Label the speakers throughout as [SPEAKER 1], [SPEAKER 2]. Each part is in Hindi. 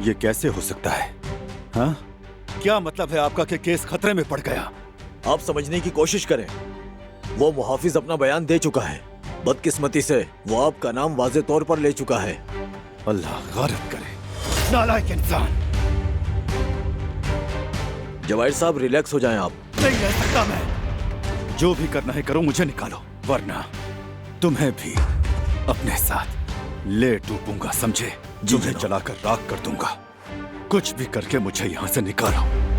[SPEAKER 1] ये कैसे हो सकता है? हाँ? क्या मतलब है आपका कि केस खतरे में पड़ गया?
[SPEAKER 2] आप समझने की कोशिश करें। वो मुहाफिज अपना बयान दे चुका है। बदकिस्मती से वो आपका नाम वाज़े तौर पर ले चुका है।
[SPEAKER 1] अल्लाह गारत करे, नालायक इंसान।
[SPEAKER 2] जवाहिर साहब रिलैक्स हो जाएं आप।
[SPEAKER 1] नहीं रह सकता मैं। जो भी करना है करो, मुझे निकालो, वरना तुम्हें भी अपने साथ ले डूबूंगा, समझे? तुम्हें जलाकर राख कर दूंगा। कुछ भी करके मुझे यहाँ से निकालो।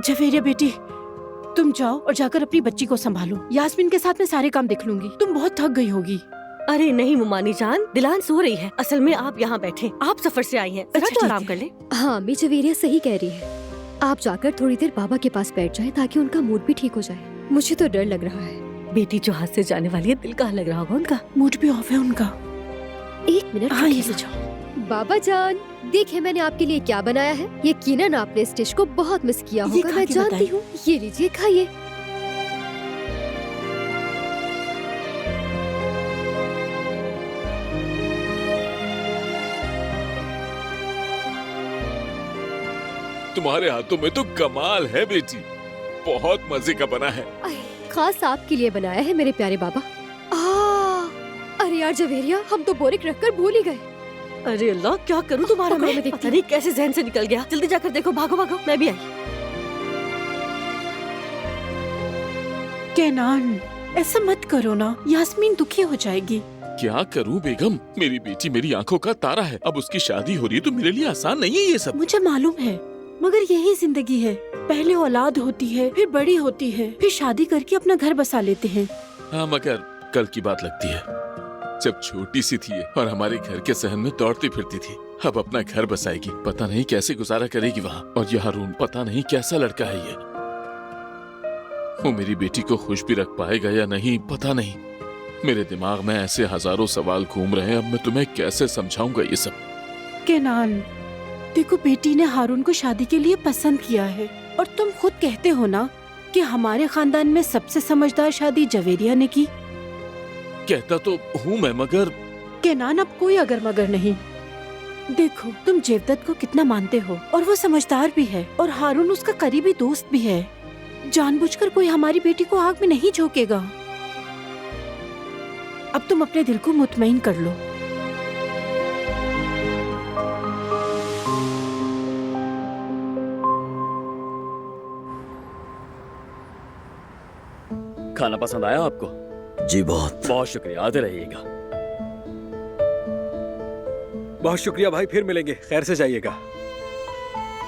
[SPEAKER 3] जवेरिया बेटी, तुम जाओ और जाकर अपनी बच्ची को संभालो। यास्मीन के साथ मैं सारे काम देख लूंगी। तुम बहुत थक गई होगी।
[SPEAKER 4] अरे नहीं मुमानी जान, दिलान सो रही है। असल में आप यहाँ बैठे, आप सफर से आई हैं। जरा
[SPEAKER 3] अच्छा,
[SPEAKER 4] तो
[SPEAKER 3] ठीक
[SPEAKER 4] आराम
[SPEAKER 3] है।
[SPEAKER 4] कर ले।
[SPEAKER 5] हाँ अम्मी, जवेरिया सही कह रही है। आप जाकर थोड़ी देर बाबा के पास बैठ जाएं ताकि उनका मूड भी ठीक हो जाए। मुझे तो डर लग रहा है।
[SPEAKER 4] बेटी जो हाथ से जाने वाली है, दिल कहाँ लग रहा होगा उनका।
[SPEAKER 3] मूड भी ऑफ है उनका।
[SPEAKER 5] 1 मिनट।
[SPEAKER 3] हाँ, ये
[SPEAKER 5] रुकिए।
[SPEAKER 3] ले जाओ।
[SPEAKER 5] बाबा जान, देखिए मैंने आपके लिए क्या बनाया है। यकीनन आपने इस डिश को बहुत मिस किया
[SPEAKER 3] ये
[SPEAKER 5] होगा,
[SPEAKER 3] खा
[SPEAKER 5] मैं
[SPEAKER 3] के
[SPEAKER 5] जानती
[SPEAKER 3] बताइए।
[SPEAKER 5] हूँ। ये लीजिए, खाइए।
[SPEAKER 6] तुम्हारे हाथों में तो कमाल है बेटी, बहुत मजे का बना है।
[SPEAKER 5] खास आपके लिए बनाया है मेरे प्यारे बाबा। अरे यार जवेरिया, हम तो बोरिक रखकर भूल ही गए।
[SPEAKER 4] अरे अल्लाह, क्या करूँ तुम्हारा
[SPEAKER 5] पकड़ो,
[SPEAKER 4] मैं
[SPEAKER 5] मैं देखती
[SPEAKER 4] पता नहीं कैसे जहन से निकल गया। जल्दी जाकर देखो, भागो भागो। मैं भी आई।
[SPEAKER 3] केनान, ऐसा मत करो ना, यास्मीन दुखी हो जाएगी।
[SPEAKER 6] क्या करूं बेगम, मेरी बेटी मेरी आंखों का तारा है। अब उसकी शादी हो रही है तो मेरे लिए आसान नहीं है ये सब।
[SPEAKER 3] मुझे मालूम है, मगर यही जिंदगी है। पहले औलाद होती है, फिर बड़ी होती है, फिर शादी करके अपना घर बसा लेते हैं।
[SPEAKER 6] हाँ मगर कल की बात लगती है, जब छोटी सी थी और हमारे घर के सहन में दौड़ती फिरती थी। अब अपना घर बसाएगी, पता नहीं कैसे गुजारा करेगी वहाँ। और ये हारून पता नहीं कैसा लड़का है ये। वो मेरी बेटी को खुश भी रख पाएगा या नहीं पता नहीं। मेरे दिमाग में ऐसे हजारों सवाल घूम रहे हैं। अब मैं तुम्हें कैसे समझाऊंगा ये सब।
[SPEAKER 3] केनान, देखो बेटी ने हारून को शादी के लिए पसंद किया है, और तुम खुद कहते हो ना कि हमारे खानदान में सबसे समझदार शादी जवेरिया ने की।
[SPEAKER 6] कहता तो हूँ मैं, मगर
[SPEAKER 3] केनान अब कोई अगर मगर नहीं। देखो तुम जेवदत को कितना मानते हो, और वो समझदार भी है, और हारून उसका करीबी दोस्त भी है। जानबूझकर कोई हमारी बेटी को आग में नहीं झोंकेगा। अब तुम अपने दिल को मुतमईन कर लो।
[SPEAKER 7] खाना पसंद आया आपको?
[SPEAKER 2] जी बहुत।
[SPEAKER 7] बहुत शुक्रिया, आते रहिएगा।
[SPEAKER 8] बहुत शुक्रिया भाई, फिर मिलेंगे। खैर से जाइएगा।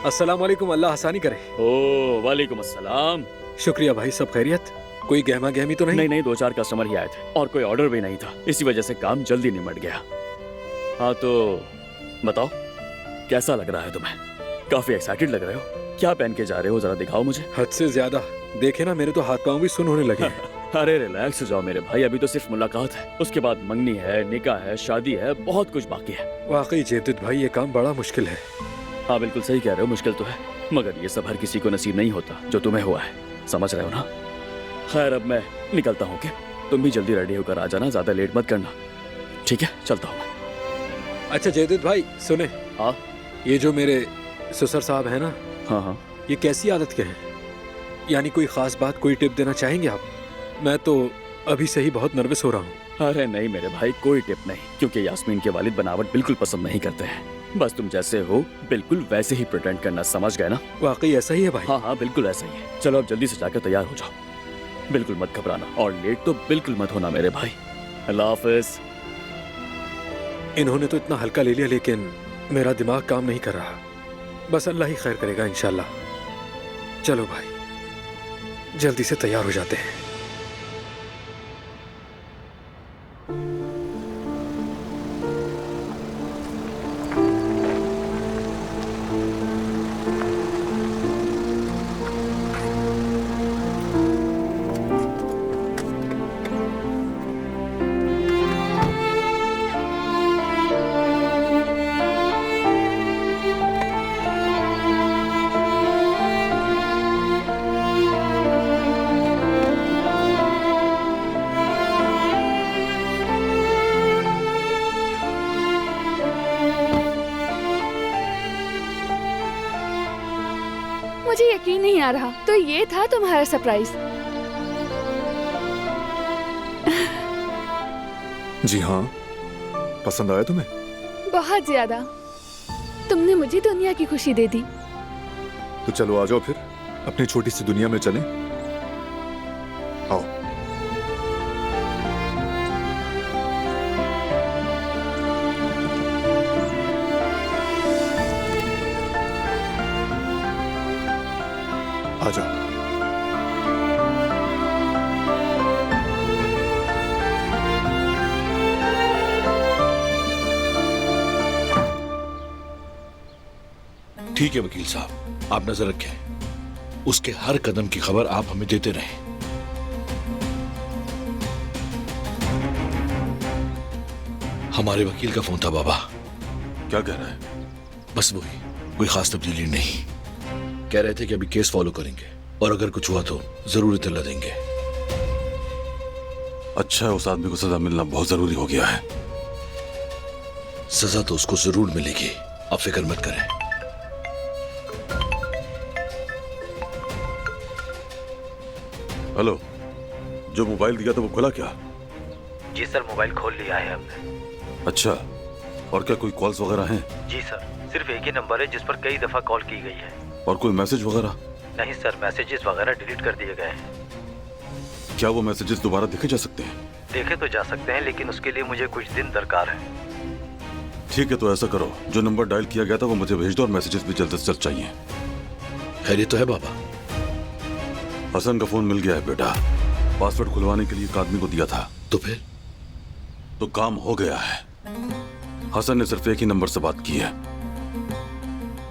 [SPEAKER 8] अस्सलाम वालेकुम, अल्लाह आसानी करे।
[SPEAKER 7] ओ वालेकुम अस्सलाम।
[SPEAKER 8] शुक्रिया भाई, सब खैरियत? कोई गहमा गहमी तो नहीं?
[SPEAKER 7] नहीं नहीं, 2-4 कस्टमर ही आए थे और कोई ऑर्डर भी नहीं था, इसी वजह से काम जल्दी निमट गया। हाँ तो बताओ, कैसा लग रहा है तुम्हें? काफी एक्साइटेड लग रहे हो। क्या पहन के जा रहे हो, जरा दिखाओ मुझे।
[SPEAKER 8] हद से ज्यादा। देखे ना, मेरे तो हाथ पांव भी सुन होने लगे हैं।
[SPEAKER 7] अरे रिलैक्स हो जाओ मेरे भाई, अभी तो सिर्फ मुलाकात है, उसके बाद मंगनी है, निकाह है, शादी है, बहुत कुछ बाकी है।
[SPEAKER 8] वाकई जेवदत भाई, ये काम बड़ा मुश्किल है।
[SPEAKER 7] हाँ बिल्कुल सही कह रहे हो, मुश्किल तो है, मगर ये सब हर किसी को नसीब नहीं होता जो तुम्हें हुआ है, समझ रहे हो ना? खैर अब मैं निकलता हूँ, क्या तुम भी जल्दी रेडी होकर आ जाना, ज्यादा लेट मत करना। ठीक है, चलता हूँ मैं।
[SPEAKER 8] अच्छा जेवदत भाई सुने।
[SPEAKER 7] हाँ?
[SPEAKER 8] ये जो मेरे ससुर साहब है ना,
[SPEAKER 7] हाँ,
[SPEAKER 8] ये कैसी आदत के हैं? यानी कोई खास बात, कोई टिप देना चाहेंगे आप? मैं तो अभी से ही बहुत नर्वस हो रहा हूँ।
[SPEAKER 7] अरे नहीं मेरे भाई, कोई टिप नहीं, क्योंकि यास्मीन के वालिद बनावट बिल्कुल पसंद नहीं करते हैं। बस तुम जैसे हो बिल्कुल वैसे ही प्रिटेंड करना, समझ गए ना?
[SPEAKER 8] वाकई ऐसा ही है भाई?
[SPEAKER 7] हाँ हाँ बिल्कुल ऐसा ही है। चलो अब जल्दी से जाकर तैयार हो जाओ, बिल्कुल मत घबराना, और लेट तो बिल्कुल मत होना मेरे भाई। अल्लाह हाफिज।
[SPEAKER 8] इन्होंने तो इतना हल्का ले लिया, लेकिन मेरा दिमाग काम नहीं कर रहा। बस अल्लाह ही खैर करेगा इंशाल्लाह। चलो भाई, जल्दी से तैयार हो जाते हैं।
[SPEAKER 9] यकीन नहीं आ रहा। तो ये था तुम्हारा सरप्राइज।
[SPEAKER 10] जी हाँ, पसंद आया तुम्हें?
[SPEAKER 9] बहुत ज्यादा। तुमने मुझे दुनिया की खुशी दे दी।
[SPEAKER 10] तो चलो आ जाओ फिर, अपनी छोटी सी दुनिया में चलें। आओ। आ जाओ।
[SPEAKER 11] ठीक है वकील साहब, आप नजर रखें। उसके हर कदम की खबर आप हमें देते रहें। हमारे वकील का फोन था बाबा।
[SPEAKER 1] क्या कह रहा है?
[SPEAKER 11] बस वही, कोई खास तब्दीली नहीं। कह रहे थे कि अभी केस फॉलो करेंगे और अगर कुछ हुआ तो जरूर इत्तला देंगे।
[SPEAKER 1] अच्छा है, उस आदमी को सजा मिलना बहुत जरूरी हो गया है।
[SPEAKER 11] सजा तो उसको जरूर मिलेगी, आप फिक्र मत करें।
[SPEAKER 1] हेलो, जो मोबाइल दिया था वो खुला क्या?
[SPEAKER 12] जी सर, मोबाइल खोल लिया है हमने।
[SPEAKER 1] अच्छा, और क्या कोई कॉल्स वगैरह हैं?
[SPEAKER 12] जी सर, सिर्फ एक ही नंबर है जिस पर कई दफा कॉल की गई है।
[SPEAKER 1] और कोई मैसेज वगैरह?
[SPEAKER 12] नहीं सर, मैसेजेस वगैरह डिलीट कर दिए गए हैं।
[SPEAKER 1] क्या वो मैसेजेस दोबारा देखे जा सकते हैं?
[SPEAKER 12] देखे तो जा सकते हैं, लेकिन उसके लिए मुझे कुछ दिन दरकार है।
[SPEAKER 1] ठीक है, तो ऐसा करो, जो नंबर डायल किया गया था वो मुझे भेज दो और मैसेजेस भी जल्द से जल्द चाहिए।
[SPEAKER 11] खैरियत तो है बाबा?
[SPEAKER 1] हसन का फोन मिल गया है बेटा। पासवर्ड खुलवाने के लिए एक आदमी को दिया था।
[SPEAKER 11] तो फिर?
[SPEAKER 1] तो काम हो गया है। हसन ने सिर्फ एक ही नंबर से बात की है।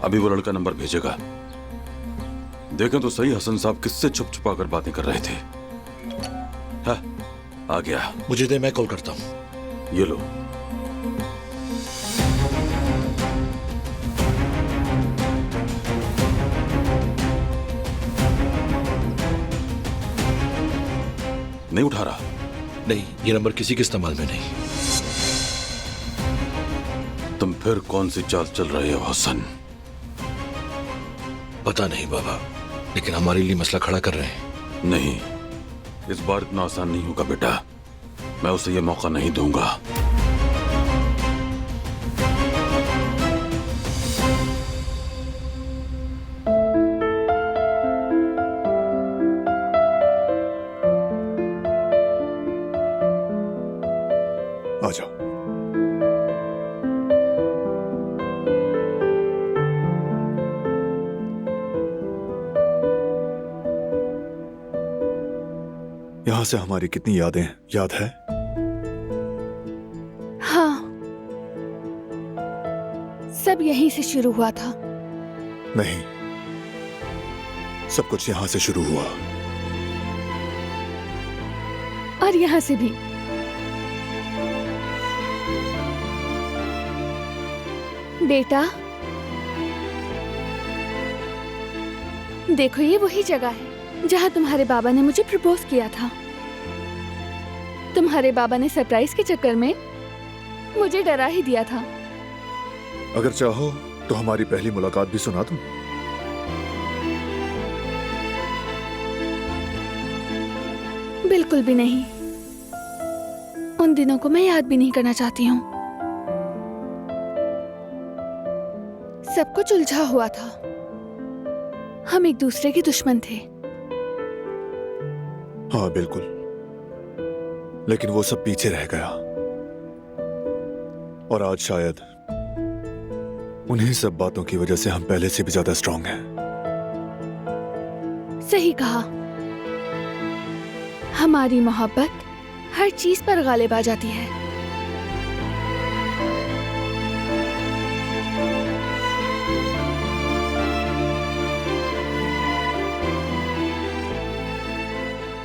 [SPEAKER 1] अभी वो लड़का नंबर भेजेगा। देखें तो सही, हसन साहब किससे छुप छुपा कर बातें कर रहे थे। हाँ, आ गया।
[SPEAKER 11] मुझे दे, मैं कॉल करता हूं।
[SPEAKER 1] ये लो। नहीं उठा रहा?
[SPEAKER 11] नहीं, ये नंबर किसी के इस्तेमाल में नहीं।
[SPEAKER 1] तुम फिर कौन सी चाल चल रहे हो हसन?
[SPEAKER 11] पता नहीं बाबा, लेकिन हमारे लिए मसला खड़ा कर रहे हैं।
[SPEAKER 1] नहीं, इस बार इतना आसान नहीं होगा बेटा। मैं उसे ये मौका नहीं दूंगा।
[SPEAKER 10] आ जाओ। यहां से हमारी कितनी यादें याद है?
[SPEAKER 9] हाँ, सब यहीं से शुरू हुआ था।
[SPEAKER 10] नहीं, सब कुछ यहां से शुरू हुआ।
[SPEAKER 9] और यहाँ से भी। बेटा, देखो ये वही जगह है जहाँ तुम्हारे बाबा ने मुझे प्रपोज किया था। तुम्हारे बाबा ने सरप्राइज के चक्कर में मुझे डरा ही दिया था।
[SPEAKER 10] अगर चाहो तो हमारी पहली मुलाकात भी सुना दूं।
[SPEAKER 9] बिल्कुल भी नहीं। उन दिनों को मैं याद भी नहीं करना चाहती हूँ। सब कुछ उलझा हुआ था। हम एक दूसरे के दुश्मन थे।
[SPEAKER 10] हाँ बिल्कुल, लेकिन वो सब पीछे रह गया। और आज शायद उन्हीं सब बातों की वजह से हम पहले से भी ज्यादा स्ट्रांग हैं।
[SPEAKER 9] सही कहा। हमारी मोहब्बत हर चीज पर गालिब आ जाती है।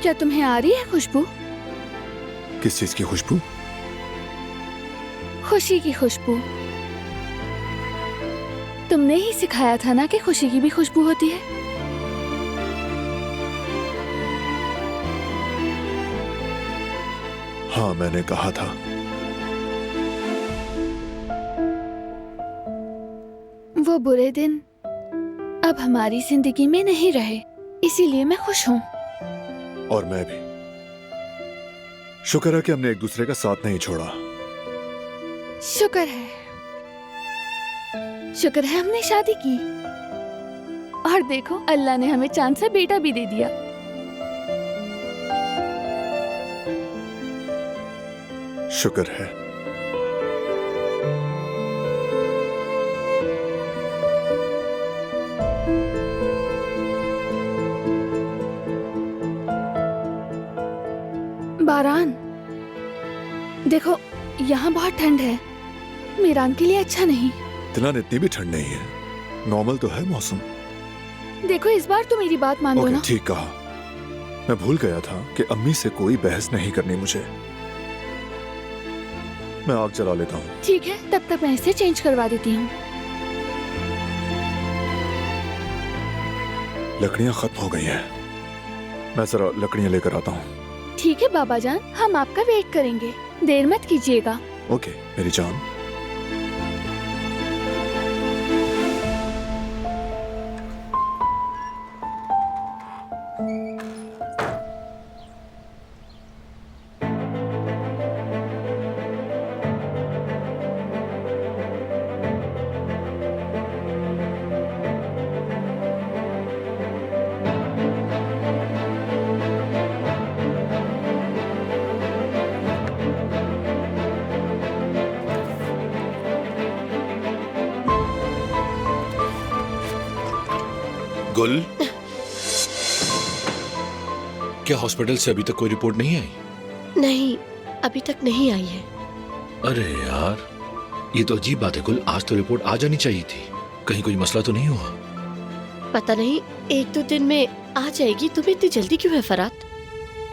[SPEAKER 9] क्या तुम्हें आ रही है खुशबू?
[SPEAKER 10] किस चीज की खुशबू?
[SPEAKER 9] खुशी की खुशबू। तुमने ही सिखाया था ना कि खुशी की भी खुशबू होती है।
[SPEAKER 10] हाँ, मैंने कहा था।
[SPEAKER 9] वो बुरे दिन अब हमारी जिंदगी में नहीं रहे, इसीलिए मैं खुश हूँ।
[SPEAKER 10] और मैं भी। शुक्र है कि हमने एक दूसरे का साथ नहीं छोड़ा।
[SPEAKER 9] शुक्र है हमने शादी की, और देखो अल्लाह ने हमें चांद सा बेटा भी दे दिया।
[SPEAKER 10] शुक्र है।
[SPEAKER 9] बारान, देखो यहाँ बहुत ठंड है, मीरान के लिए अच्छा नहीं।
[SPEAKER 10] दिलान, इतनी भी ठंड नहीं है, नॉर्मल तो है मौसम।
[SPEAKER 9] देखो इस बार तो मेरी बात मान दो ना।
[SPEAKER 10] ठीक कहा। मैं भूल गया था कि अम्मी से कोई बहस नहीं करनी मुझे। मैं आग जला लेता हूँ।
[SPEAKER 9] ठीक है, तब तक मैं इसे चेंज करवा देती हूँ।
[SPEAKER 10] लकड़ियाँ खत्म हो गई हैं। मैं जरा लकड़ियाँ लेकर आता हूँ।
[SPEAKER 9] ठीक है बाबा जान, हम आपका वेट करेंगे, देर मत कीजिएगा।
[SPEAKER 10] ओके मेरी जान।
[SPEAKER 11] गुल, क्या हॉस्पिटल से अभी तक कोई रिपोर्ट नहीं आई?
[SPEAKER 4] नहीं, अभी तक नहीं आई है।
[SPEAKER 11] अरे यार, ये तो अजीब बात है गुल, आज तो रिपोर्ट आ जानी चाहिए थी। कहीं कोई मसला तो नहीं हुआ?
[SPEAKER 4] पता नहीं, 1-2 दिन में आ जाएगी। तुम्हें इतनी जल्दी क्यों है फरात?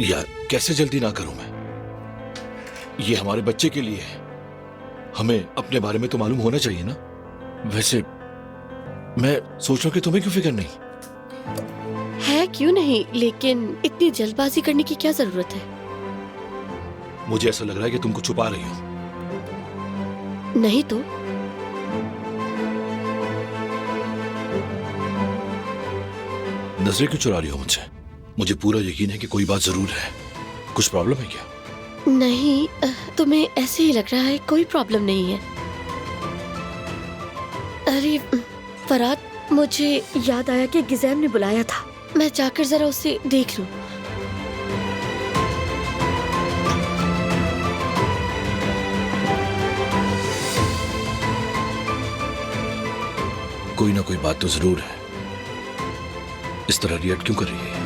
[SPEAKER 11] यार कैसे जल्दी ना करूं मैं, ये हमारे बच्चे के लिए है, हमें अपने बारे में तो मालूम होना चाहिए ना। वैसे मैं सोच रहा हूं कि तुम्हें क्यों फिक्र नहीं
[SPEAKER 4] है। क्यों नहीं, लेकिन इतनी जल्दबाजी करने की क्या जरूरत है?
[SPEAKER 11] मुझे ऐसा लग रहा है कि तुम कुछ छुपा रही हो।
[SPEAKER 4] नहीं तो
[SPEAKER 11] नजरें क्यों चुरा रही हो मुझसे? मुझे पूरा यकीन है कि कोई बात जरूर है। कुछ प्रॉब्लम है क्या?
[SPEAKER 4] नहीं, तुम्हें ऐसे ही लग रहा है, कोई प्रॉब्लम नहीं है। अरे फरात, मुझे याद आया कि गिज़ैम ने बुलाया था, मैं जाकर जरा उसे देख लूं।
[SPEAKER 11] कोई ना कोई बात तो जरूर है, इस तरह रिएक्ट क्यों कर रही है?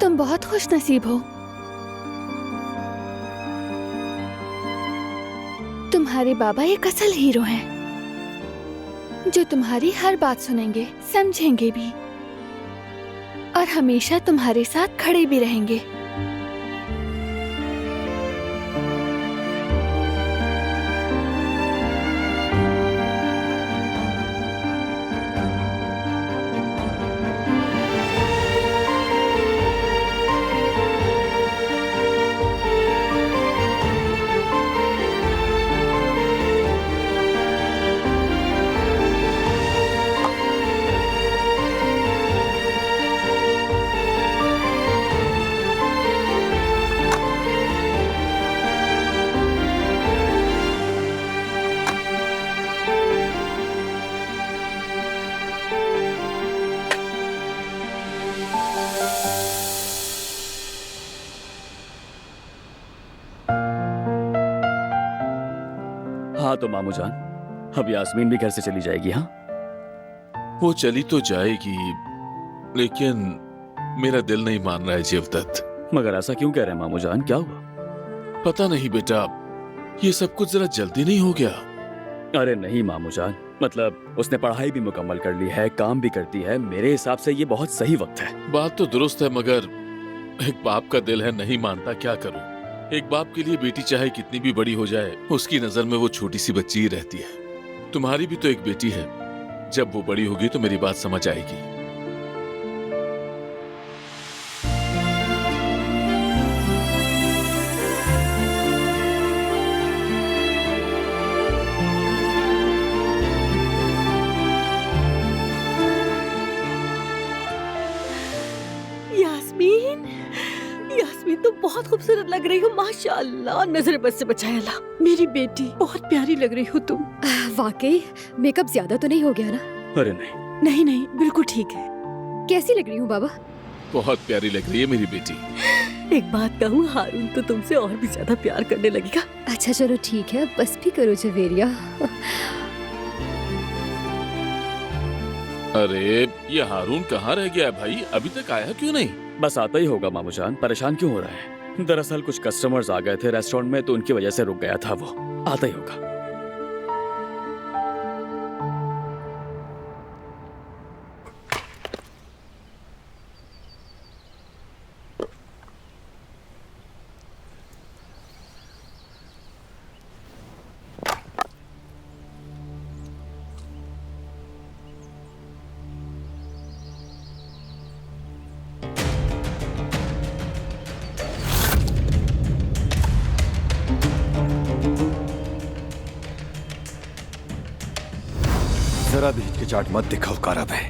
[SPEAKER 9] तुम बहुत खुश नसीब हो। तुम्हारे बाबा एक असल हीरो हैं, जो तुम्हारी हर बात सुनेंगे, समझेंगे भी, और हमेशा तुम्हारे साथ खड़े भी रहेंगे।
[SPEAKER 7] तो मामू जान, अब यास्मीन भी घर से चली जाएगी। हाँ,
[SPEAKER 6] वो चली तो जाएगी, लेकिन मेरा दिल नहीं मान रहा है जेवदत्त।
[SPEAKER 7] मगर ऐसा क्यों कह रहे हैं मामू जान, क्या हुआ?
[SPEAKER 6] पता नहीं बेटा, ये सब कुछ जरा जल्दी नहीं हो गया?
[SPEAKER 7] अरे नहीं मामू जान, मतलब उसने पढ़ाई भी मुकम्मल कर ली है, काम भी करती है। मेरे हिसाब से ये बहुत सही वक्त है।
[SPEAKER 6] बात तो दुरुस्त है, मगर एक बाप का दिल है, नहीं मानता, क्या करूं? एक बाप के लिए बेटी चाहे कितनी भी बड़ी हो जाए, उसकी नजर में वो छोटी सी बच्ची ही रहती है। तुम्हारी भी तो एक बेटी है, जब वो बड़ी होगी तो मेरी बात समझ आएगी।
[SPEAKER 3] यास्मीन, यास्मीन तो बहुत खूबसूरत लग रही हो, माशाअल्लाह। नजर बद से बचाया अल्लाह। मेरी बेटी, बहुत प्यारी लग रही हो तुम।
[SPEAKER 5] वाकई मेकअप ज्यादा तो नहीं हो गया ना?
[SPEAKER 7] अरे नहीं
[SPEAKER 3] नहीं नहीं, बिल्कुल ठीक है।
[SPEAKER 5] कैसी लग रही हूँ बाबा?
[SPEAKER 6] बहुत प्यारी लग रही है मेरी बेटी।
[SPEAKER 3] एक बात कहूँ, हारून तो तुमसे और भी ज्यादा प्यार करने लगेगा।
[SPEAKER 5] अच्छा चलो ठीक है, बस भी करो जवेरिया।
[SPEAKER 6] अरे ये हारून कहाँ रह गया है भाई, अभी तक आया क्यों नहीं?
[SPEAKER 7] बस आता ही होगा मामू जान, परेशान क्यों हो रहा है? दरअसल कुछ कस्टमर्स आ गए थे रेस्टोरेंट में, तो उनकी वजह से रुक गया था वो। आता ही होगा।
[SPEAKER 1] जरा भी हिचकिचाहट मत दिखाओ कारब है,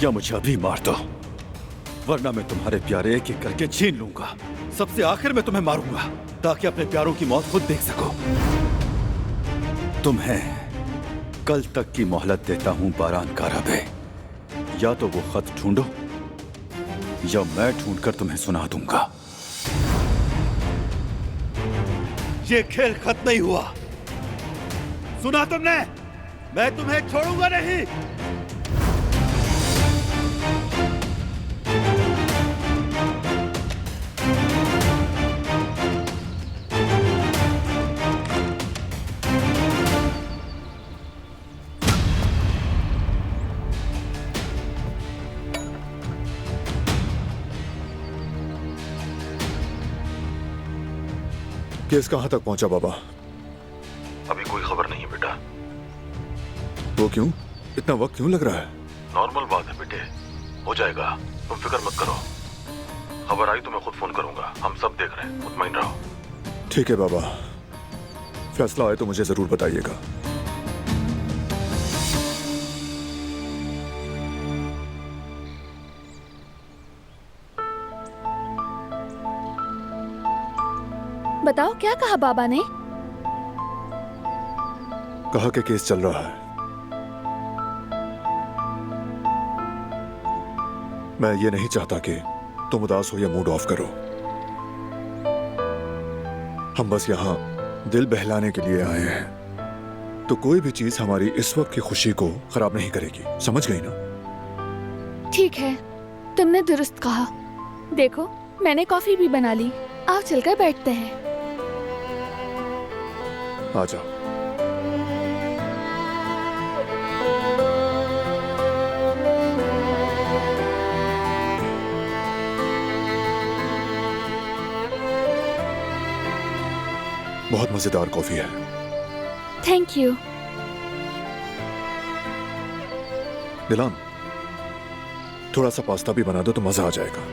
[SPEAKER 1] या मुझे अभी मार दो, वरना मैं तुम्हारे प्यारे एक एक करके छीन लूंगा। सबसे आखिर में तुम्हें मारूंगा, ताकि अपने प्यारों की मौत खुद देख सको। तुम्हें कल तक की मोहलत देता हूं बारान कारब है, या तो वो खत ढूंढो या मैं ढूंढकर तुम्हें सुना दूंगा। ये खेल खत्म नहीं हुआ, सुना तुमने? मैं तुम्हें छोड़ूंगा नहीं।
[SPEAKER 10] केस कहां तक पहुंचा बाबा?
[SPEAKER 11] अभी कोई खबर नहीं बेटा।
[SPEAKER 10] वो क्यों? इतना वक्त क्यों लग रहा है?
[SPEAKER 11] नॉर्मल बात है बेटे, हो जाएगा, तुम फिक्र मत करो। खबर आई तो मैं खुद फोन करूंगा, हम सब देख रहे हैं, मुतमईन रहो।
[SPEAKER 10] ठीक है बाबा, फैसला आए तो मुझे जरूर बताइएगा।
[SPEAKER 9] बताओ क्या कहा बाबा ने?
[SPEAKER 10] कहा कि केस चल रहा है। मैं ये नहीं चाहता कि तुम उदास हो या मूड ऑफ करो। हम बस यहाँ दिल बहलाने के लिए आए हैं, तो कोई भी चीज हमारी इस वक्त की खुशी को खराब नहीं करेगी, समझ गई ना?
[SPEAKER 9] ठीक है, तुमने दुरुस्त कहा। देखो मैंने कॉफी भी बना ली, आओ चलकर बैठते हैं।
[SPEAKER 10] आ जाओ। बहुत मजेदार कॉफी है।
[SPEAKER 9] Thank you.
[SPEAKER 10] दिलान, थोड़ा सा पास्ता भी बना दो तो मजा आ जाएगा।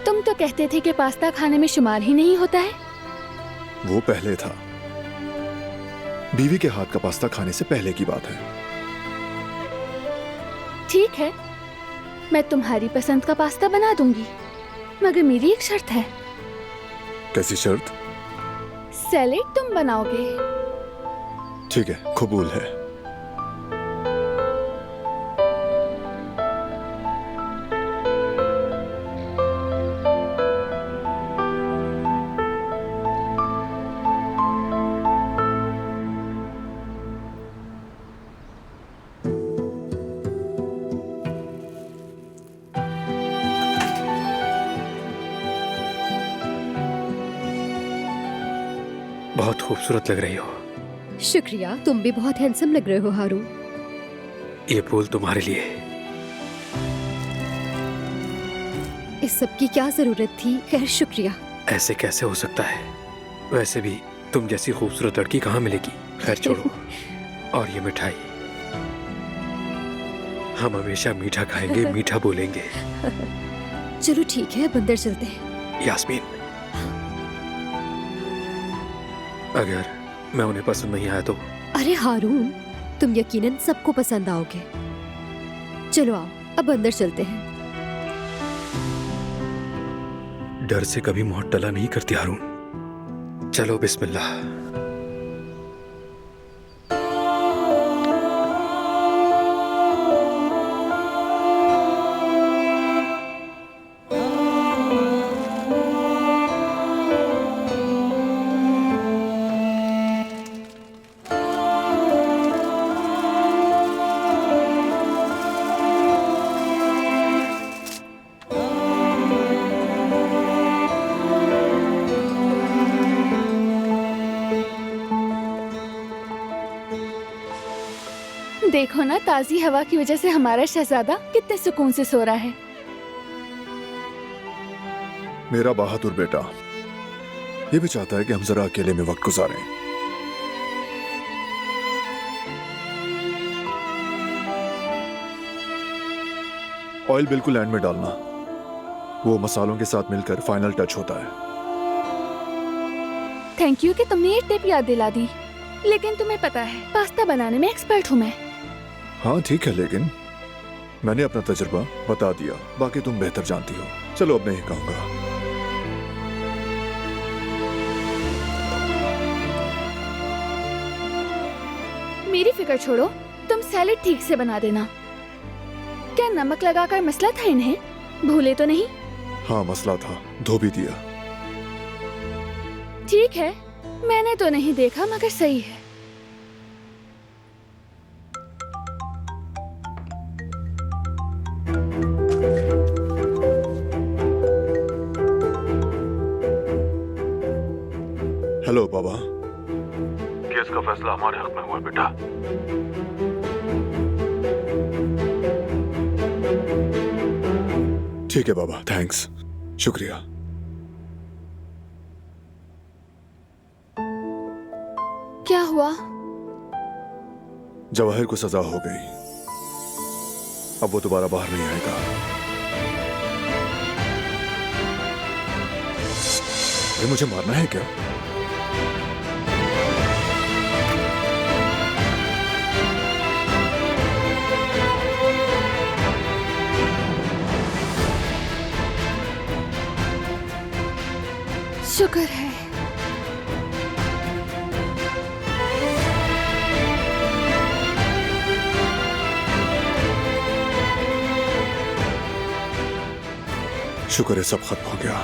[SPEAKER 9] तुम तो कहते थे कि पास्ता खाने में शुमार ही नहीं होता है।
[SPEAKER 10] वो पहले था, बीवी के हाथ का पास्ता खाने से पहले की बात है।
[SPEAKER 9] ठीक है, मैं तुम्हारी पसंद का पास्ता बना दूंगी, मगर मेरी एक शर्त है।
[SPEAKER 10] कैसी शर्त?
[SPEAKER 9] सैलेड तुम बनाओगे।
[SPEAKER 10] ठीक है, कबूल है।
[SPEAKER 8] बहुत खूबसूरत लग रही हो।
[SPEAKER 5] शुक्रिया, तुम भी बहुत हैंडसम लग रहे हो हारून।
[SPEAKER 8] ये फूल तुम्हारे लिए।
[SPEAKER 5] इस सब की क्या जरूरत थी? खैर शुक्रिया।
[SPEAKER 8] ऐसे कैसे हो सकता है? वैसे भी तुम जैसी खूबसूरत लड़की कहाँ मिलेगी। खैर छोड़ो। और ये मिठाई, हम हमेशा मीठा खाएंगे, मीठा बोलेंगे।
[SPEAKER 5] चलो ठीक है, अब अंदर चलते हैं।
[SPEAKER 8] यास्मीन, अगर मैं उन्हें पसंद नहीं आया तो?
[SPEAKER 5] अरे हारून, तुम यकीनन सबको पसंद आओगे। चलो आओ, अब अंदर चलते हैं।
[SPEAKER 8] डर से कभी मौत टला नहीं करती हारून। चलो बिस्मिल्लाह।
[SPEAKER 9] देखो ना, ताजी हवा की वजह से हमारा शहजादा कितने सुकून से सो रहा है।
[SPEAKER 10] मेरा बहादुर बेटा ये भी चाहता है कि हम जरा अकेले में वक्त गुजारें। ऑयल बिल्कुल एंड में डालना, वो मसालों के साथ मिलकर फाइनल टच होता है।
[SPEAKER 9] थैंक यू कि तुमने ये टिप याद दिला दी। लेकिन तुम्हें पता है, पास्ता बनाने में एक्सपर्ट हूँ मैं।
[SPEAKER 10] हाँ ठीक है, लेकिन मैंने अपना तजुर्बा बता दिया, बाकी तुम बेहतर जानती हो। चलो अब नहीं कहूंगा।
[SPEAKER 9] मेरी फिक्र छोड़ो, तुम सैलेड ठीक से बना देना। क्या नमक लगाकर मसला था इन्हें? भूले तो नहीं?
[SPEAKER 10] हाँ मसला था, धो भी दिया।
[SPEAKER 9] ठीक है, मैंने तो नहीं देखा, मगर सही है।
[SPEAKER 10] हेलो बाबा।
[SPEAKER 11] केस का फैसला हमारे हक में हुआ बेटा।
[SPEAKER 10] ठीक है बाबा, थैंक्स, शुक्रिया।
[SPEAKER 9] क्या हुआ?
[SPEAKER 10] जवाहिर को सजा हो गई, अब वो दोबारा बाहर नहीं आएगा। अरे मुझे मारना है क्या?
[SPEAKER 9] शुक्र है।
[SPEAKER 10] शुक्र है सब खत्म हो गया।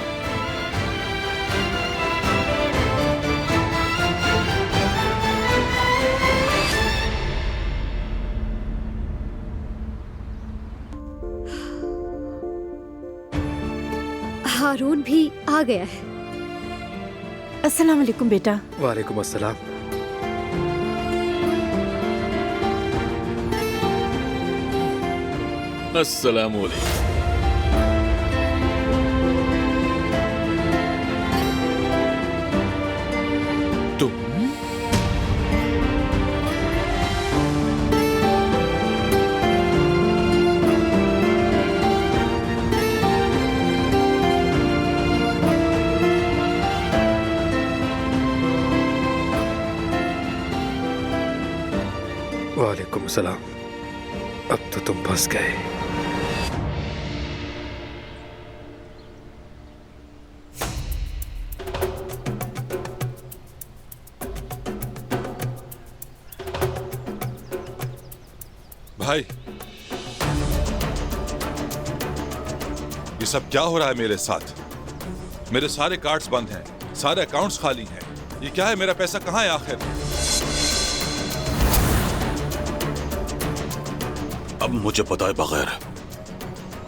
[SPEAKER 5] हारून भी आ गया है।
[SPEAKER 3] अस्सलाम वालेकुम बेटा।
[SPEAKER 8] वालेकुम अस्सलाम।
[SPEAKER 6] अस्सलाम वालेकुम।
[SPEAKER 8] वालेकुम सलाम। अब तो तुम फंस गए।
[SPEAKER 13] भाई ये सब क्या हो रहा है मेरे साथ? मेरे सारे कार्ड्स बंद हैं, सारे अकाउंट्स खाली हैं। ये क्या है? मेरा पैसा कहाँ है आखिर?
[SPEAKER 1] अब मुझे बताए बगैर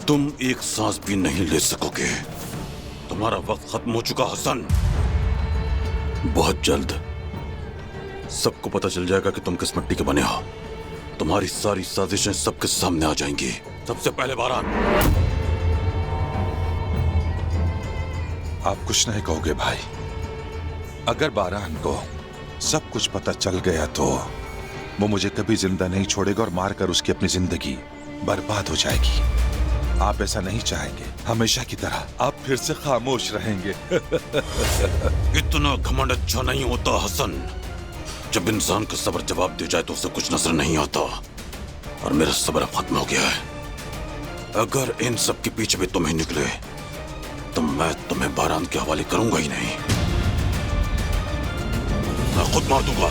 [SPEAKER 1] तुम एक सांस भी नहीं ले सकोगे। तुम्हारा वक्त खत्म हो चुका हसन। बहुत जल्द
[SPEAKER 14] सबको पता चल जाएगा कि तुम किस मिट्टी के बने हो। तुम्हारी सारी साजिशें सबके सामने आ जाएंगी। सबसे पहले बारान।
[SPEAKER 13] आप कुछ नहीं कहोगे भाई। अगर बारान को सब कुछ पता चल गया तो वो मुझे कभी जिंदा नहीं छोड़ेगा और मारकर उसकी अपनी जिंदगी बर्बाद हो जाएगी। आप ऐसा नहीं चाहेंगे। हमेशा की तरह आप फिर से खामोश रहेंगे।
[SPEAKER 14] इतना घमंड अच्छा नहीं होता हसन। जब इंसान का सब्र जवाब दे जाए तो उसे कुछ नजर नहीं आता, और मेरा सब्र अब खत्म हो गया है। अगर इन सब के पीछे भी तुम ही निकले तो मैं तुम्हें बारान के हवाले करूंगा ही नहीं। मैं खुद मार दूंगा।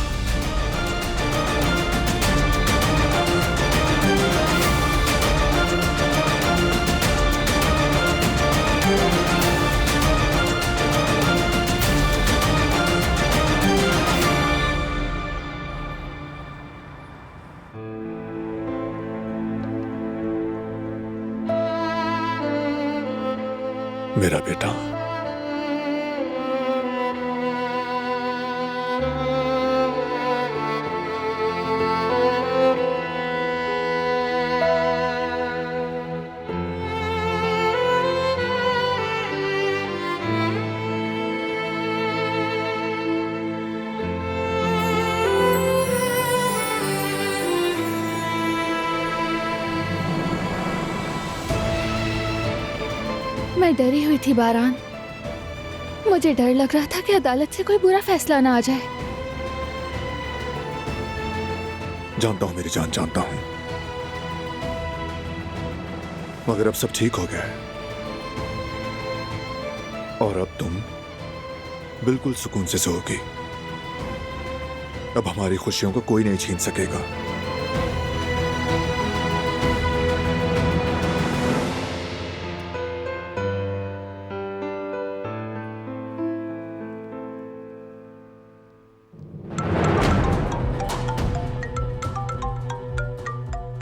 [SPEAKER 10] मेरा बेटा,
[SPEAKER 9] मैं डरी हुई थी बारान। मुझे डर लग रहा था कि अदालत से कोई बुरा फैसला ना आ जाए।
[SPEAKER 10] जानता हूं मेरी जान, जानता हूं, मगर अब सब ठीक हो गया है और अब तुम बिल्कुल सुकून से सोओगी। अब हमारी खुशियों को कोई नहीं छीन सकेगा।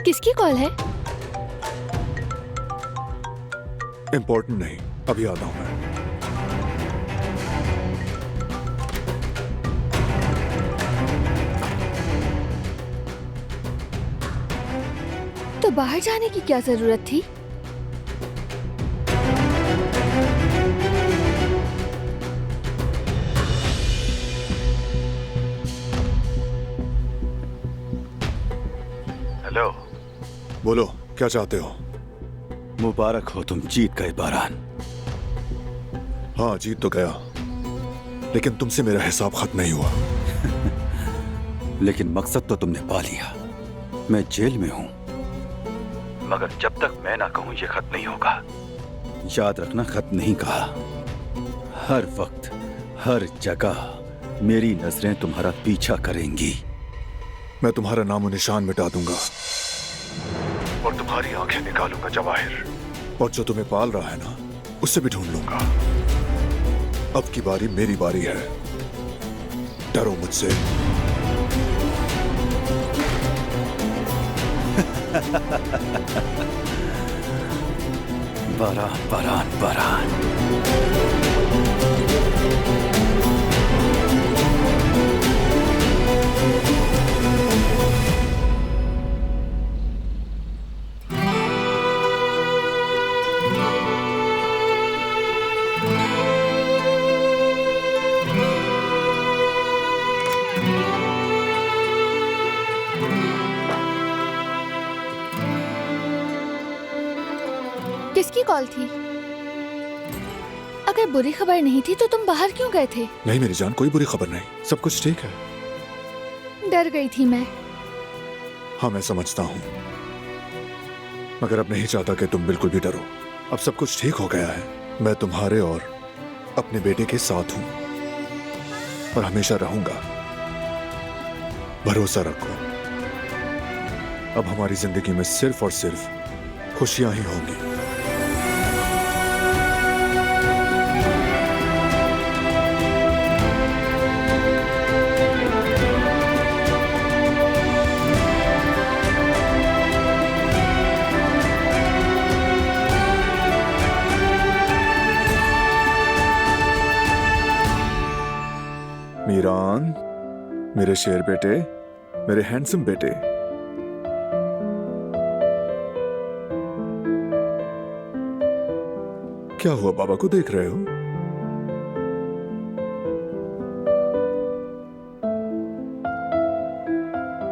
[SPEAKER 9] किसकी कॉल है?
[SPEAKER 10] इंपॉर्टेंट नहीं, अभी आता हूं मैं।
[SPEAKER 9] तो बाहर जाने की क्या जरूरत थी?
[SPEAKER 1] हेलो।
[SPEAKER 10] बोलो, क्या चाहते हो?
[SPEAKER 1] मुबारक हो, तुम जीत गए बारान।
[SPEAKER 10] हाँ, जीत तो गया, लेकिन तुमसे मेरा हिसाब खत्म नहीं हुआ।
[SPEAKER 1] लेकिन मकसद तो तुमने पा लिया। मैं जेल में हूं, मगर जब तक मैं ना कहूं ये खत्म नहीं होगा। याद रखना, खत्म नहीं कहा। हर वक्त हर जगह मेरी नजरें तुम्हारा पीछा करेंगी।
[SPEAKER 10] मैं तुम्हारा नामो निशान मिटा दूंगा और तुम्हारी आंखें निकालूंगा जवाहिर, और जो तुम्हें पाल रहा है ना, उससे भी ढूंढ लूंगा। अब की बारी मेरी बारी है। डरो मुझसे।
[SPEAKER 1] बारान, बारान, बारान।
[SPEAKER 9] किसकी कॉल थी? अगर बुरी खबर नहीं थी तो तुम बाहर क्यों गए थे?
[SPEAKER 10] नहीं मेरी जान, कोई बुरी खबर नहीं, सब कुछ ठीक है।
[SPEAKER 9] डर गई थी मैं।
[SPEAKER 10] हाँ, मैं समझता हूँ, मगर अब नहीं चाहता कि तुम बिल्कुल भी डरो। अब सब कुछ ठीक हो गया है। मैं तुम्हारे और अपने बेटे के साथ हूँ और हमेशा रहूंगा। भरोसा रखो, अब हमारी जिंदगी में सिर्फ और सिर्फ खुशियां ही होंगी। मीरान, मेरे शेर बेटे, मेरे हैंडसम बेटे। क्या हुआ, बाबा को देख रहे हो?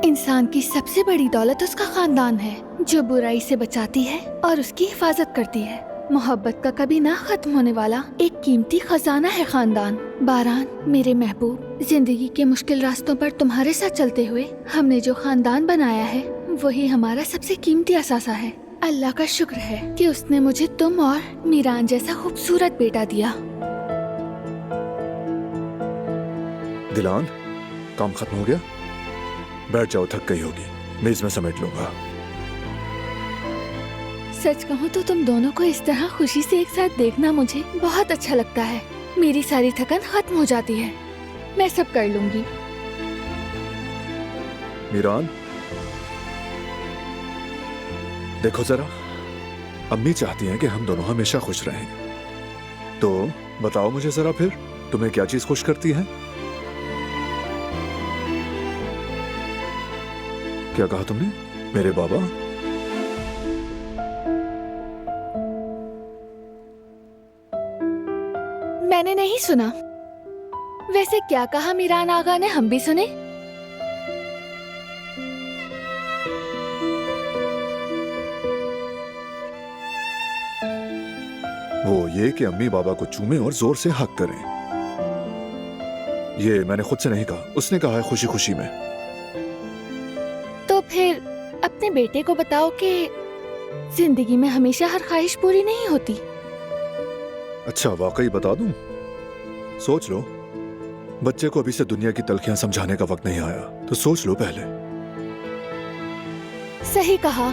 [SPEAKER 9] इंसान की सबसे बड़ी दौलत उसका खानदान है, जो बुराई से बचाती है और उसकी हिफाजत करती है। मोहब्बत का कभी ना खत्म होने वाला एक कीमती खजाना है खानदान। बारान, मेरे महबूब, जिंदगी के मुश्किल रास्तों पर तुम्हारे साथ चलते हुए हमने जो खानदान बनाया है वही हमारा सबसे कीमती असासा है। अल्लाह का शुक्र है कि उसने मुझे तुम और मीरान जैसा खूबसूरत बेटा दिया।
[SPEAKER 10] दिलान, काम खत्म हो गया? बैठ जाओ, थक गई होगी, मेज में समेट लूंगा।
[SPEAKER 9] सच कहूँ तो तुम दोनों को इस तरह खुशी से एक साथ देखना मुझे बहुत अच्छा लगता है। मेरी सारी थकान खत्म हो जाती है। मैं सब कर लूंगी।
[SPEAKER 10] मीरान, देखो जरा, अम्मी चाहती हैं कि हम दोनों हमेशा खुश रहें। तो बताओ मुझे जरा फिर, तुम्हें क्या चीज खुश करती है? क्या कहा तुमने, मेरे बाबा?
[SPEAKER 9] मैंने नहीं सुना। वैसे क्या कहा मीरान आगा ने, हम भी सुने।
[SPEAKER 10] वो ये कि अम्मी बाबा को चूमे और जोर से हक करें। ये मैंने खुद से नहीं कहा, उसने कहा है खुशी खुशी में।
[SPEAKER 9] तो फिर अपने बेटे को बताओ कि जिंदगी में हमेशा हर ख्वाहिश पूरी नहीं होती।
[SPEAKER 10] अच्छा, वाकई बता दूं? सोच लो, बच्चे को अभी से दुनिया की तलखियां समझाने का वक्त नहीं आया, तो सोच लो पहले।
[SPEAKER 9] सही कहा।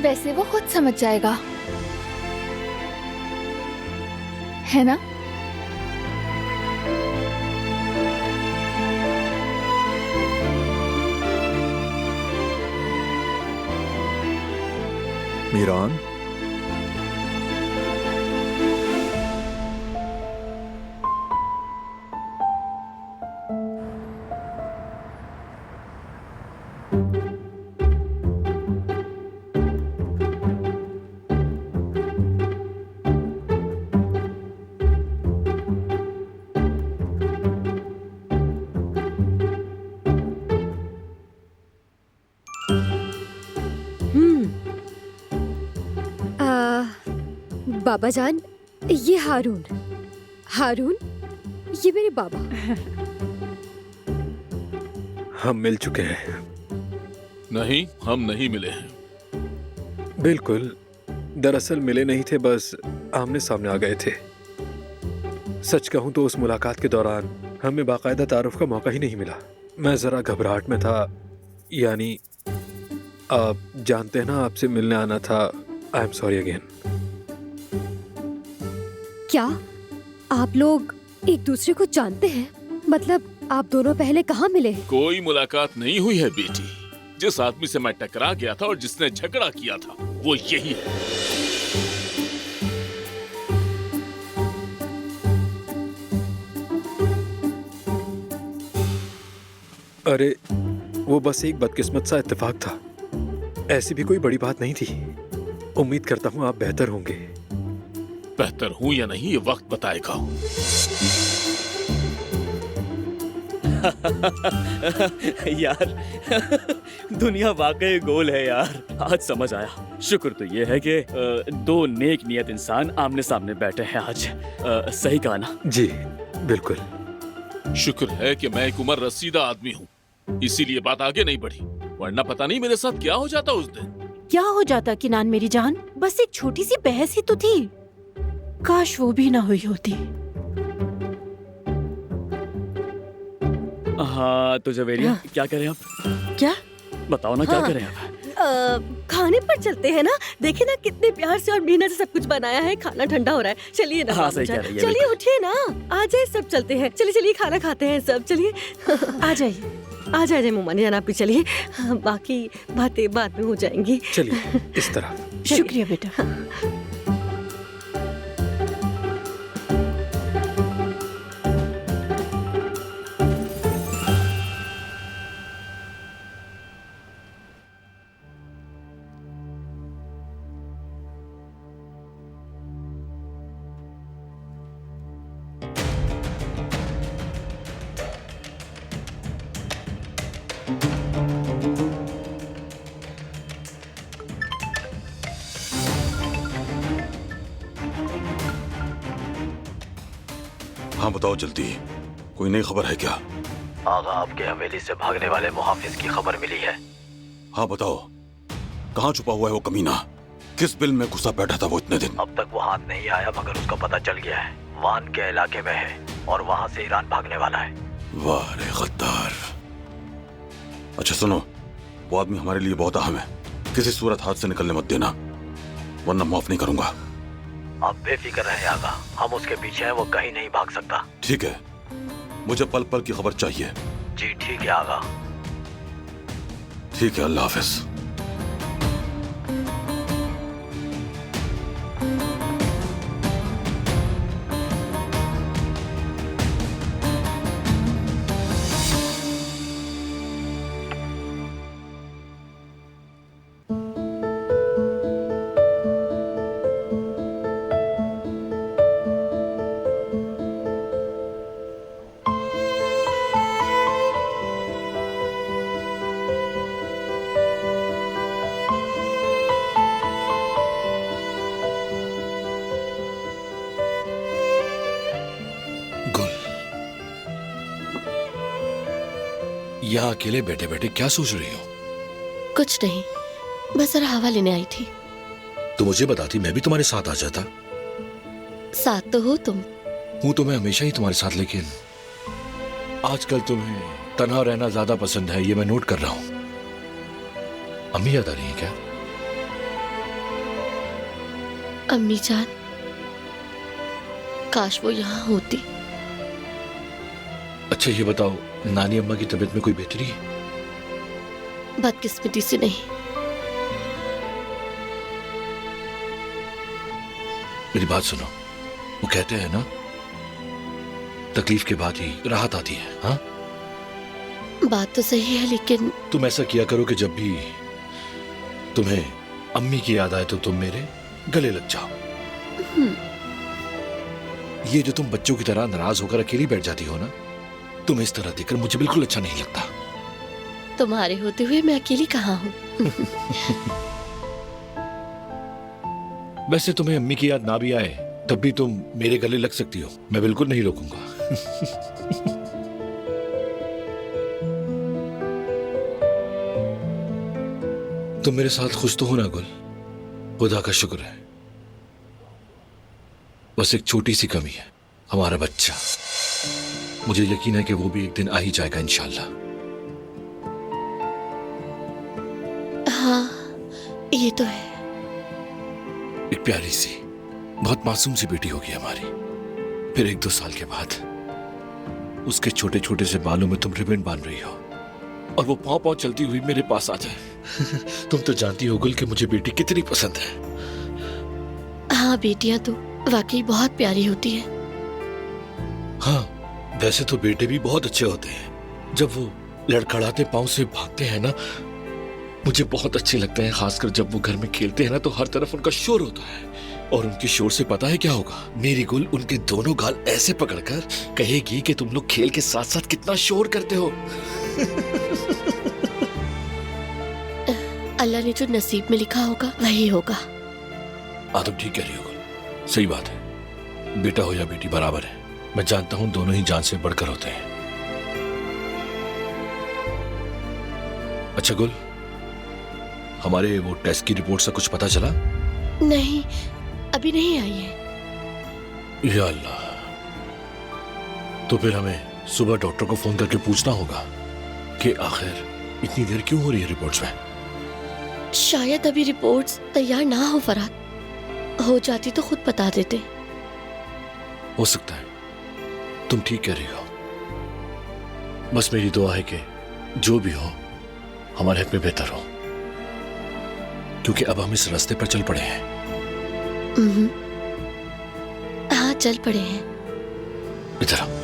[SPEAKER 9] वैसे वो खुद समझ जाएगा, है ना?
[SPEAKER 10] मीरान,
[SPEAKER 5] बाबा जान, ये हारून। हारून, ये मेरे बाबा।
[SPEAKER 8] हम मिल चुके हैं।
[SPEAKER 6] नहीं, हम नहीं मिले हैं।
[SPEAKER 8] बिल्कुल, दरअसल मिले नहीं थे, बस आमने सामने आ गए थे। सच कहूं तो उस मुलाकात के दौरान हमें बाकायदा तारुफ का मौका ही नहीं मिला। मैं जरा घबराहट में था, यानी आप जानते हैं ना, आपसे मिलने आना था। I am sorry again.
[SPEAKER 5] क्या आप लोग एक दूसरे को जानते हैं? मतलब आप दोनों पहले कहाँ मिले?
[SPEAKER 6] कोई मुलाकात नहीं हुई है बेटी। जिस आदमी से मैं टकरा गया था और जिसने झगड़ा किया था, वो यही है।
[SPEAKER 8] अरे, वो बस एक बदकिस्मत सा इत्तेफाक था, ऐसी भी कोई बड़ी बात नहीं थी। उम्मीद करता हूँ आप बेहतर होंगे।
[SPEAKER 6] बेहतर हूँ या नहीं, ये वक्त बताएगा।
[SPEAKER 7] यार, दुनिया वाकई गोल है यार। आज समझ आया। शुक्र तो ये है कि दो नेक नियत इंसान आमने सामने बैठे हैं आज। सही कहा ना?
[SPEAKER 8] जी बिल्कुल।
[SPEAKER 6] शुक्र है कि मैं एक उम्र रसीदा आदमी हूँ, इसीलिए बात आगे नहीं बढ़ी, वरना पता नहीं मेरे साथ क्या हो जाता उस दिन।
[SPEAKER 3] क्या हो जाता किनान मेरी जान? बस एक छोटी सी बहस ही तो थी, काश वो भी ना हुई होती।
[SPEAKER 7] हाँ तो जवेरिया,
[SPEAKER 3] हाँ।
[SPEAKER 7] क्या करें अब?
[SPEAKER 3] क्या
[SPEAKER 7] बताओ ना, क्या
[SPEAKER 15] हाँ।
[SPEAKER 7] करें अब?
[SPEAKER 15] खाने पर चलते हैं ना। देखिए ना कितने प्यार से और मेहनत से सब कुछ बनाया है। खाना ठंडा हो रहा है। चलिए ना
[SPEAKER 7] हाँ,
[SPEAKER 15] बाबू
[SPEAKER 7] सही
[SPEAKER 15] जान।
[SPEAKER 7] कह रही है,
[SPEAKER 15] चलिए
[SPEAKER 7] बिल्कुल।
[SPEAKER 15] उठिए ना, आ जाए, सब चलते हैं। चलिए चलिए खाना खाते हैं सब। चलिए
[SPEAKER 3] आ जाइए।
[SPEAKER 15] आ जाए मुमानी जान, आप भी चलिए, बाकी बातें बाद में हो जाएंगी।
[SPEAKER 8] चलिए इस तरह।
[SPEAKER 3] शुक्रिया बेटा।
[SPEAKER 14] हाँ बताओ जल्दी, कोई नई खबर है क्या?
[SPEAKER 12] आगा, आपके हवेली से भागने वाले मुहाफिज की खबर मिली है।
[SPEAKER 14] हाँ बताओ, कहाँ छुपा हुआ है वो कमीना? किस बिल में घुसा बैठा था वो इतने दिन?
[SPEAKER 12] अब तक वो हाथ नहीं आया, मगर उसका पता चल गया है। वान के इलाके में है और वहाँ से ईरान भागने वाला है।
[SPEAKER 14] वाह रे गद्दार। अच्छा सुनो, वो आदमी हमारे लिए बहुत अहम है, किसी सूरत हाथ से निकलने मत देना, वरना माफ नहीं करूंगा।
[SPEAKER 12] आप बेफिक्र रहें आगा, हम उसके पीछे हैं, वो कहीं नहीं भाग सकता।
[SPEAKER 14] ठीक है, मुझे पल पल की खबर चाहिए।
[SPEAKER 12] जी ठीक है आगा।
[SPEAKER 14] ठीक है, अल्लाह हाफिज।
[SPEAKER 11] यहाँ अकेले बैठे बैठे क्या सोच रही हो?
[SPEAKER 4] कुछ नहीं, बस जरा हवा लेने आई थी।
[SPEAKER 11] तो मुझे बताती, मैं भी तुम्हारे साथ आ जाता।
[SPEAKER 4] साथ तो हो तुम।
[SPEAKER 11] हूँ तो मैं हमेशा ही तुम्हारे साथ, लेकिन आजकल तुम्हें तन्हा रहना ज्यादा पसंद है, ये मैं नोट कर रहा हूँ। अम्मी याद आ रही है क्या?
[SPEAKER 4] अम्मी जान, काश वो यहाँ होती।
[SPEAKER 11] अच्छा ये बताओ, नानी अम्मा की तबीयत में कोई बेहतरी है?
[SPEAKER 4] बदकिस्मती से नहीं।
[SPEAKER 11] मेरी बात सुनो, वो कहते हैं ना, तकलीफ के बाद ही राहत आती है। हाँ,
[SPEAKER 4] बात तो सही है, लेकिन
[SPEAKER 11] तुम ऐसा किया करो कि जब भी तुम्हें अम्मी की याद आए तो तुम मेरे गले लग जाओ। ये जो तुम बच्चों की तरह नाराज होकर अकेली बैठ जाती हो ना, तुम्हें इस तरह देखकर मुझे बिल्कुल अच्छा नहीं लगता।
[SPEAKER 4] तुम्हारे होते हुए मैं अकेली कहाँ हूँ।
[SPEAKER 11] वैसे तुम्हें अम्मी की याद ना भी आए तब भी तुम मेरे गले लग सकती हो, मैं बिल्कुल नहीं रोकूंगा। तुम मेरे साथ खुश तो हो ना गुल? खुदा का शुक्र है। बस एक छोटी सी कमी है, हमारा बच्चा। मुझे यकीन है कि वो भी एक दिन आ ही जाएगा इंशाल्लाह।
[SPEAKER 4] हाँ, ये तो है।
[SPEAKER 11] एक प्यारी सी, बहुत मासूम सी बेटी होगी हमारी। फिर 1-2 साल के बाद उसके छोटे छोटे से बालों में तुम रिबन बांध रही हो और वो पाँव पाँव चलती हुई मेरे पास आ जाए। तुम तो जानती हो गुल कि मुझे बेटी कितनी पसंद है।
[SPEAKER 4] हाँ, बेटियां तो वाकई बहुत प्यारी होती है।
[SPEAKER 11] हाँ, वैसे तो बेटे भी बहुत अच्छे होते हैं। जब वो लड़खड़ाते पाँव से भागते हैं ना, मुझे बहुत अच्छे लगते हैं। खासकर जब वो घर में खेलते हैं ना, तो हर तरफ उनका शोर होता है। और उनके शोर से पता है क्या होगा? मेरी गुल उनके दोनों गाल ऐसे पकड़कर कहेगी कि तुम लोग खेल के साथ साथ कितना शोर करते हो।
[SPEAKER 4] अल्लाह ने जो नसीब में लिखा होगा वही होगा।
[SPEAKER 11] तुम ठीक कह रही हो गुल, सही बात है। बेटा हो या बेटी बराबर है। मैं जानता हूं दोनों ही जान से बढ़कर होते हैं। अच्छा गुल, हमारे वो टेस्ट की रिपोर्ट से कुछ पता चला?
[SPEAKER 4] नहीं, अभी नहीं आई है।
[SPEAKER 11] या अल्लाह, तो फिर हमें सुबह डॉक्टर को फोन करके पूछना होगा कि आखिर इतनी देर क्यों हो रही है रिपोर्ट्स में।
[SPEAKER 4] शायद अभी रिपोर्ट्स तैयार ना हो फरहाद, हो जाती तो खुद बता देते।
[SPEAKER 11] हो सकता है, तुम ठीक कह रही हो। बस मेरी दुआ है कि जो भी हो हमारे हक में बेहतर हो, क्योंकि अब हम इस रास्ते पर चल पड़े हैं।
[SPEAKER 4] हाँ, चल पड़े हैं।
[SPEAKER 11] इधर आओ।